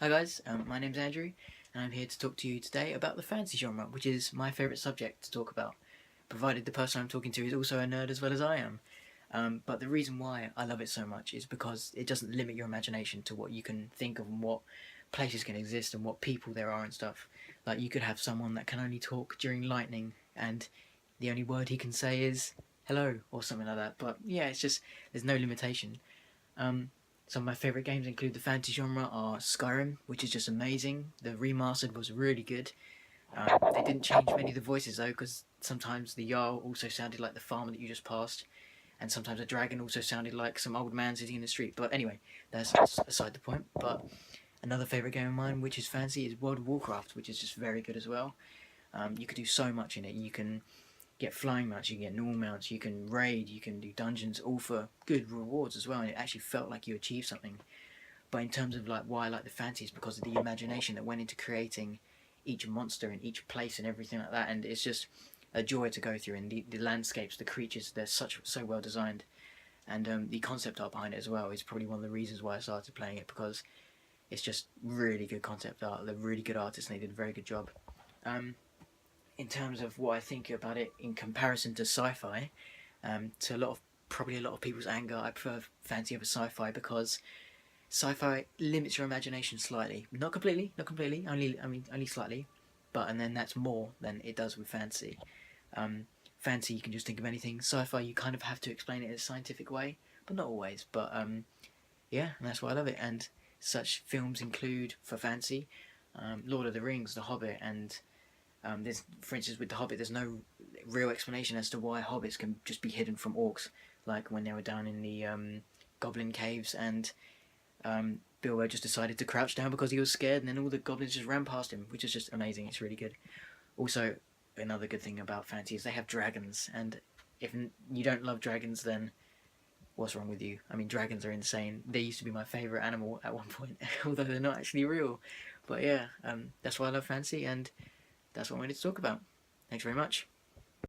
Hi guys, my name's Andrew, and I'm here to talk to you today about the fantasy genre, which is my favourite subject to talk about, provided the person I'm talking to is also a nerd as well as I am. But the reason why I love it so much is because it doesn't limit your imagination to what you can think of and what places can exist and what people there are and stuff. Like, you could have someone that can only talk during lightning, and the only word he can say is hello or something like that. But yeah, it's just, there's no limitation. Some of my favourite games include the fantasy genre are Skyrim, which is just amazing. The remastered was really good. They didn't change many of the voices though, because sometimes the Jarl also sounded like the farmer that you just passed, and sometimes a dragon also sounded like some old man sitting in the street. But anyway, that's aside the point. But another favourite game of mine, which is fantasy, is World of Warcraft, which is just very good as well. You could do so much in it. You can get flying mounts, you can get normal mounts, you can raid, you can do dungeons, all for good rewards as well, and it actually felt like you achieved something. But in terms of like why I like the fantasy is because of the imagination that went into creating each monster and each place and everything like that, and it's just a joy to go through. And the landscapes, the creatures, they're so well designed, and the concept art behind it as well is probably one of the reasons why I started playing it, because it's just really good concept art. They're really good artists and they did a very good job. In terms of what I think about it in comparison to sci-fi, to probably a lot of people's anger, I prefer fantasy over sci-fi because sci-fi limits your imagination slightly. Not completely, only slightly, and then that's more than it does with fantasy. Fantasy, you can just think of anything. Sci-fi, you kind of have to explain it in a scientific way, but not always. But yeah, and that's why I love it. And such films include, for fantasy, Lord of the Rings, The Hobbit, and there's, for instance, with The Hobbit, there's no real explanation as to why hobbits can just be hidden from orcs, like when they were down in the goblin caves, and Bilbo just decided to crouch down because he was scared, and then all the goblins just ran past him, which is just amazing. It's really good. Also, another good thing about fantasy is they have dragons, and if you don't love dragons, then what's wrong with you? I mean, dragons are insane. They used to be my favourite animal at one point, although they're not actually real. But yeah, that's why I love fantasy, and that's what I wanted to talk about. Thanks very much.